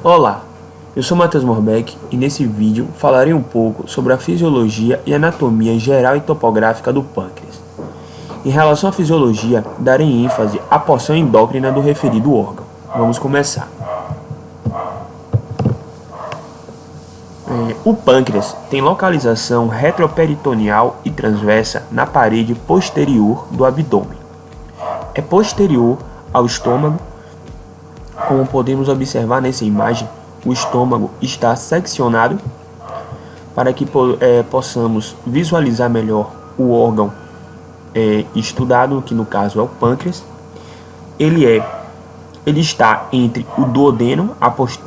Olá, eu sou Matheus Morbeck e nesse vídeo falarei um pouco sobre a fisiologia e anatomia geral e topográfica do pâncreas. Em relação à fisiologia, darei ênfase à porção endócrina do referido órgão. Vamos começar. O pâncreas tem localização retroperitoneal e transversa na parede posterior do abdômen. É posterior ao estômago. Como podemos observar nessa imagem, o estômago está seccionado para que possamos visualizar melhor o órgão estudado, que no caso é o pâncreas. Ele está entre o duodeno,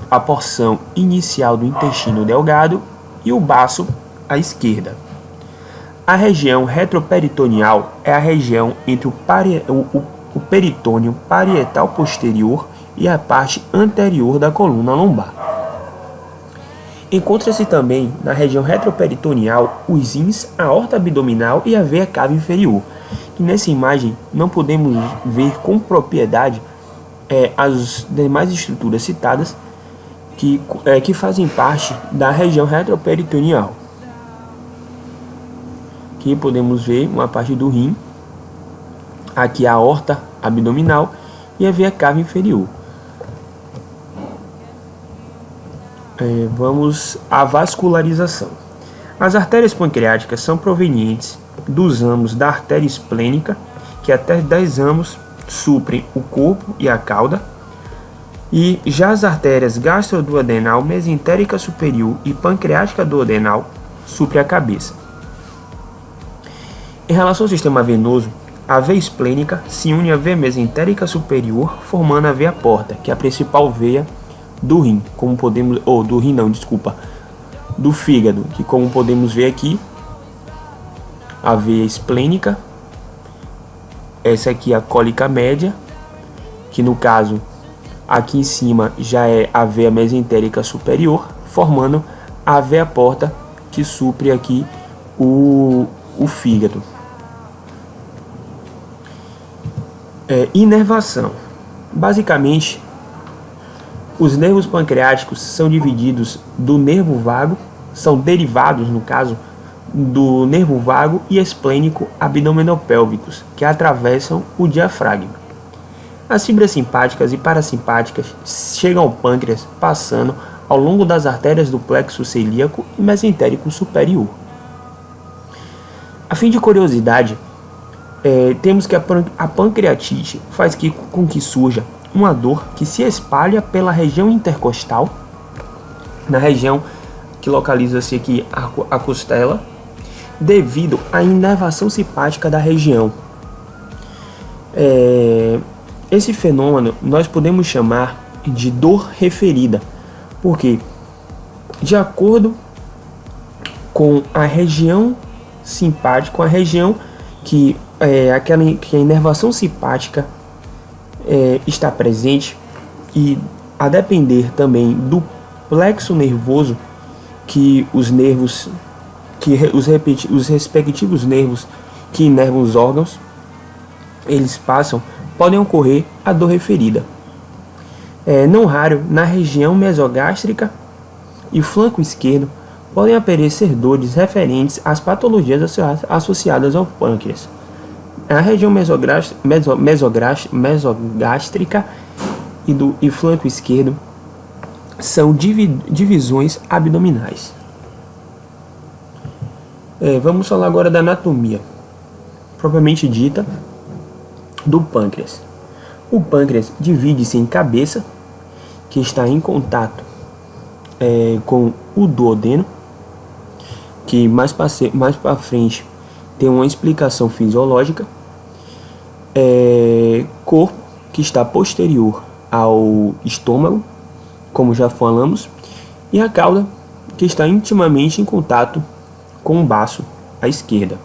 a porção inicial do intestino delgado, e o baço à esquerda. A região retroperitoneal é a região entre o peritônio parietal posterior e a parte anterior da coluna lombar. Encontra-se também na região retroperitoneal os rins, a aorta abdominal e a veia cava inferior. E nessa imagem não podemos ver com propriedade as demais estruturas citadas que fazem parte da região retroperitoneal. Aqui podemos ver uma parte do rim, aqui a aorta abdominal e a veia cava inferior. Vamos à vascularização. As artérias pancreáticas são provenientes dos ramos da artéria esplênica, que até 10 ramos suprem o corpo e a cauda, e já as artérias gastroduodenal, mesentérica superior e pancreática duodenal suprem a cabeça. Em relação ao sistema venoso, a veia esplênica se une à veia mesentérica superior, formando a veia porta, que é a principal veia do rim, do fígado, que como podemos ver aqui, a veia esplênica, essa aqui é a cólica média, que no caso aqui em cima já é a veia mesentérica superior, formando a veia porta, que supre aqui o fígado. Inervação. Basicamente, os nervos pancreáticos são divididos do nervo vago, são derivados, no caso, do nervo vago e esplênico abdominopélvicos, que atravessam o diafragma. As fibras simpáticas e parasimpáticas chegam ao pâncreas passando ao longo das artérias do plexo celíaco e mesentérico superior. A fim de curiosidade, temos que a pancreatite faz com que surja uma dor que se espalha pela região intercostal, na região que localiza-se aqui a costela, devido à inervação simpática da região. Esse fenômeno nós podemos chamar de dor referida, porque de acordo com a região simpática, a região que a inervação simpática está presente, e a depender também do plexo nervoso que os respectivos nervos que inervam os órgãos eles passam, podem ocorrer a dor referida. Não raro, na região mesogástrica e flanco esquerdo podem aparecer dores referentes às patologias associadas ao pâncreas. A região mesogástrica e flanco esquerdo são divisões abdominais. Vamos falar agora da anatomia propriamente dita do pâncreas. O pâncreas divide-se em cabeça, que está em contato com o duodeno, que mais para frente tem uma explicação fisiológica, corpo, que está posterior ao estômago, como já falamos, e a cauda, que está intimamente em contato com o baço à esquerda.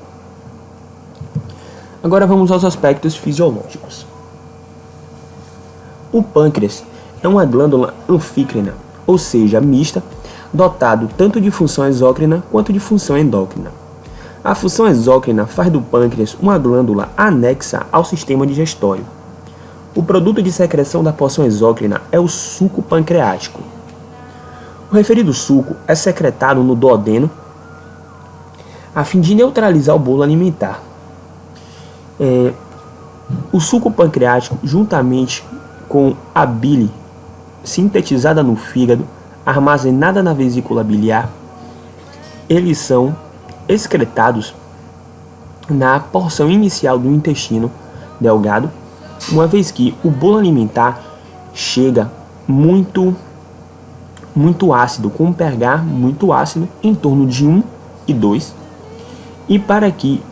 Agora vamos aos aspectos fisiológicos. O pâncreas é uma glândula anfícrina, ou seja, mista, dotado tanto de função exócrina quanto de função endócrina. A função exócrina faz do pâncreas uma glândula anexa ao sistema digestório. O produto de secreção da porção exócrina é o suco pancreático. O referido suco é secretado no duodeno a fim de neutralizar o bolo alimentar. O suco pancreático, juntamente com a bile sintetizada no fígado, armazenada na vesícula biliar, eles são excretados na porção inicial do intestino delgado, uma vez que o bolo alimentar chega muito ácido, com um pH muito ácido, em torno de 1 e 2, e para que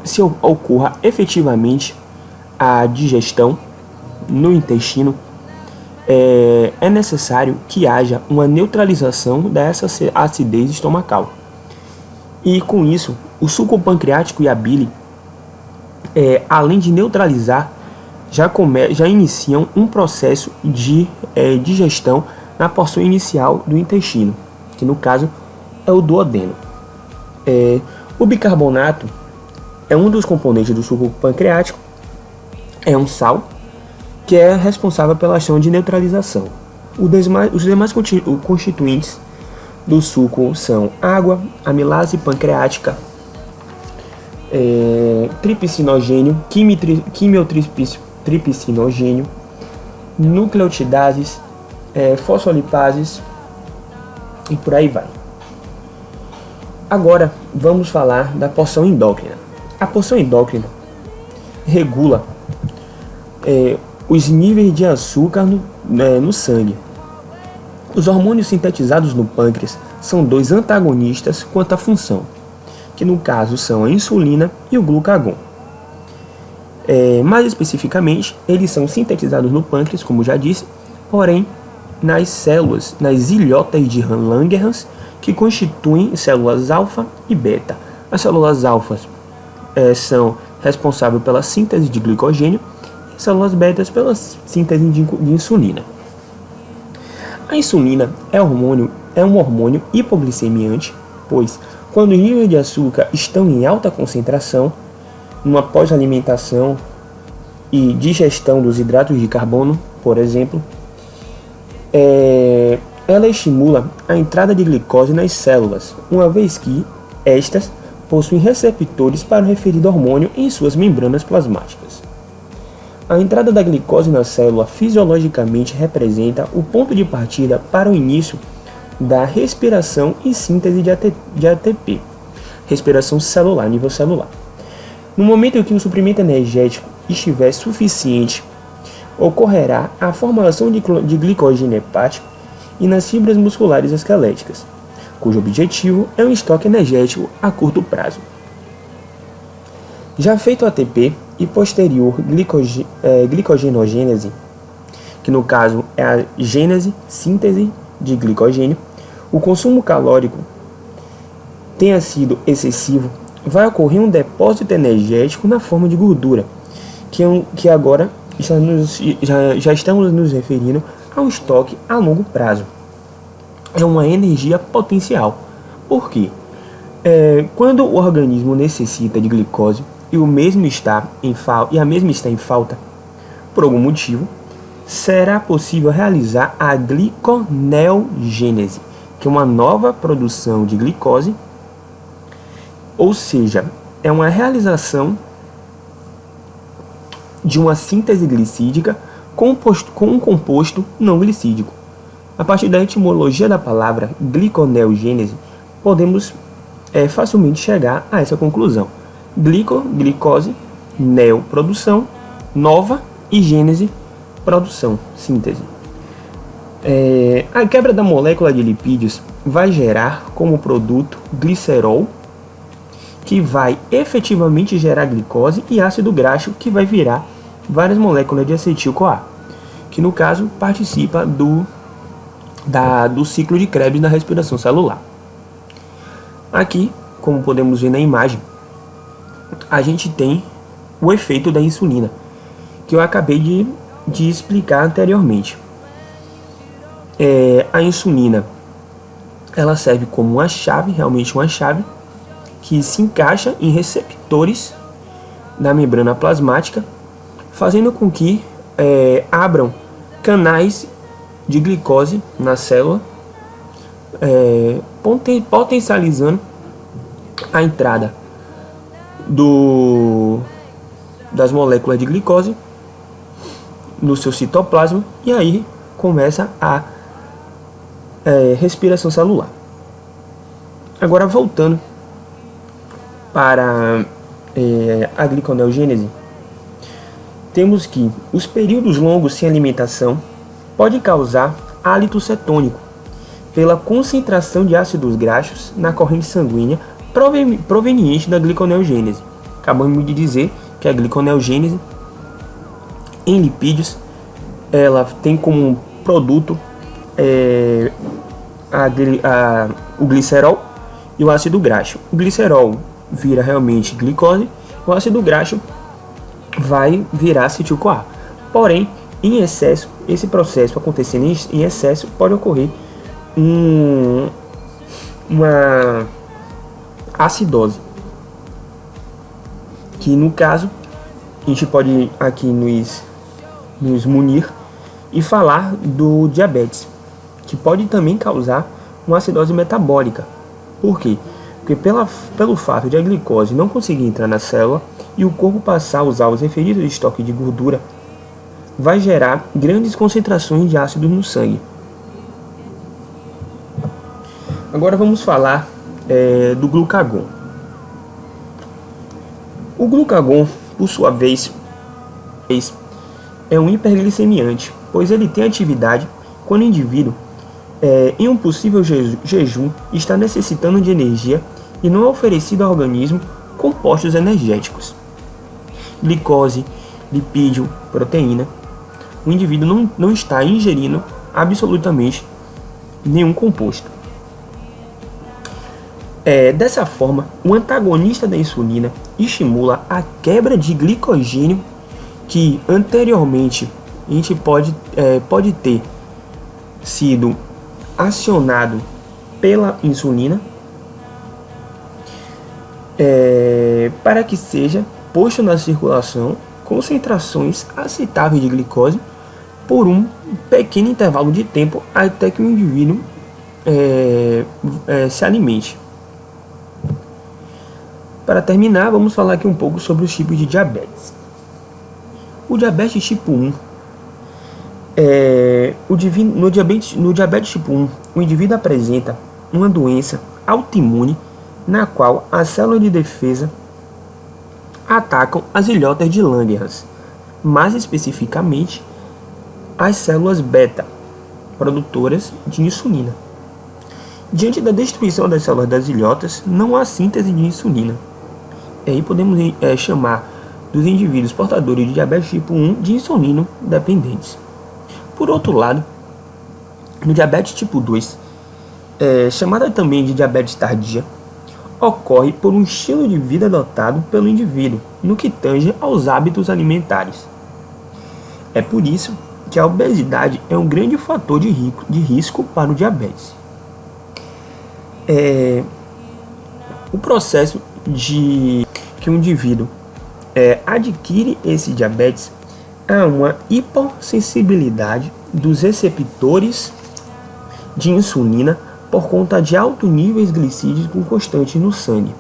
se ocorra efetivamente a digestão no intestino, é necessário que haja uma neutralização dessa acidez estomacal. E com isso, o suco pancreático e a bile, além de neutralizar, já iniciam um processo de digestão na porção inicial do intestino, que no caso é o duodeno. O bicarbonato é um dos componentes do suco pancreático, é um sal que é responsável pela ação de neutralização. Os demais constituintes do suco são água, amilase pancreática, tripicinogênio, quimiotripicinogênio, nucleotidases, fosfolipases e por aí vai. Agora vamos falar da porção endócrina. A porção endócrina regula os níveis de açúcar no sangue. Os hormônios sintetizados no pâncreas são dois antagonistas quanto à função, que no caso são a insulina e o glucagon. Mais especificamente, eles são sintetizados no pâncreas, como já disse, porém nas células, nas ilhotas de Langerhans, que constituem células alfa e beta. As células alfas são responsáveis pela síntese de glicogênio e as células betas pela síntese de insulina. A insulina é um hormônio hipoglicemiante, pois quando os níveis de açúcar estão em alta concentração, numa pós-alimentação e digestão dos hidratos de carbono, por exemplo, ela estimula a entrada de glicose nas células, uma vez que estas possuem receptores para o referido hormônio em suas membranas plasmáticas. A entrada da glicose na célula fisiologicamente representa o ponto de partida para o início da respiração e síntese de ATP, respiração celular, nível celular. No momento em que o suprimento energético estiver suficiente, ocorrerá a formulação de glicogênio hepático e nas fibras musculares esqueléticas, cujo objetivo é um estoque energético a curto prazo. Já feito o ATP e posterior glicogenogênese, que no caso é a síntese de glicogênio, o consumo calórico tenha sido excessivo, vai ocorrer um depósito energético na forma de gordura, que agora já estamos nos referindo a um estoque a longo prazo. É uma energia potencial. Por quê? Quando o organismo necessita de glicose e a mesma está em falta por algum motivo, será possível realizar a gliconeogênese, que é uma nova produção de glicose, ou seja, é uma realização de uma síntese glicídica com um composto não glicídico. A partir da etimologia da palavra gliconeogênese, podemos facilmente chegar a essa conclusão. Glicose, neo, produção, nova, e gênese, produção, síntese. A quebra da molécula de lipídios vai gerar como produto glicerol, que vai efetivamente gerar glicose, e ácido graxo, que vai virar várias moléculas de acetil-CoA, que no caso participa do ciclo de Krebs na respiração celular. Aqui, como podemos ver na imagem, a gente tem o efeito da insulina, que eu acabei de explicar anteriormente. A insulina, ela serve como uma chave, realmente uma chave, que se encaixa em receptores da membrana plasmática, fazendo com que abram canais de glicose na célula, potencializando a entrada das moléculas de glicose no seu citoplasma, e aí começa a respiração celular. Agora, voltando para a gliconeogênese, temos que os períodos longos sem alimentação podem causar hálito cetônico pela concentração de ácidos graxos na corrente sanguínea proveniente da gliconeogênese. Acabamos de dizer que a gliconeogênese em lipídios, ela tem como produto o glicerol e o ácido graxo. O glicerol vira realmente glicose, o ácido graxo vai virar acetil-CoA. Porém, em excesso, esse processo acontecendo em excesso, pode ocorrer uma acidose, que no caso a gente pode aqui nos munir e falar do diabetes, que pode também causar uma acidose metabólica. Por quê? Porque pelo fato de a glicose não conseguir entrar na célula e o corpo passar a usar os referidos estoques de gordura, vai gerar grandes concentrações de ácidos no sangue. Agora vamos falar do glucagon. O glucagon, por sua vez, é um hiperglicemiante, pois ele tem atividade quando o indivíduo, em um possível jejum, está necessitando de energia e não é oferecido ao organismo compostos energéticos, glicose, lipídio, proteína. O indivíduo não está ingerindo absolutamente nenhum composto. Dessa forma, o antagonista da insulina estimula a quebra de glicogênio que anteriormente a gente pode ter sido acionado pela insulina, para que seja posto na circulação concentrações aceitáveis de glicose por um pequeno intervalo de tempo até que o indivíduo se alimente. Para terminar, vamos falar aqui um pouco sobre os tipos de diabetes. O diabetes tipo 1, no diabetes tipo 1, o indivíduo apresenta uma doença autoimune na qual as células de defesa atacam as ilhotas de Langerhans, mais especificamente as células beta, produtoras de insulina. Diante da destruição das células das ilhotas, não há síntese de insulina. E aí podemos chamar dos indivíduos portadores de diabetes tipo 1 de insulino dependentes. Por outro lado, no diabetes tipo 2, chamada também de diabetes tardia, ocorre por um estilo de vida adotado pelo indivíduo no que tange aos hábitos alimentares. É por isso que a obesidade é um grande fator de risco para o diabetes. O processo de que o indivíduo adquire esse diabetes é uma hipossensibilidade dos receptores de insulina por conta de altos níveis glicídicos constantes no sangue.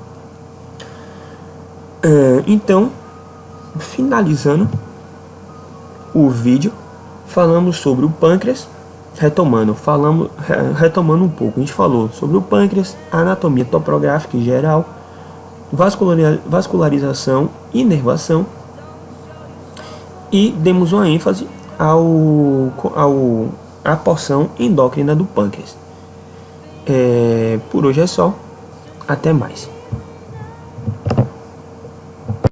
Então, finalizando o vídeo, falamos sobre o pâncreas. Retomando um pouco, a gente falou sobre o pâncreas, a anatomia topográfica em geral, vascularização e inervação, e demos uma ênfase à porção endócrina do pâncreas. Por hoje é só, até mais.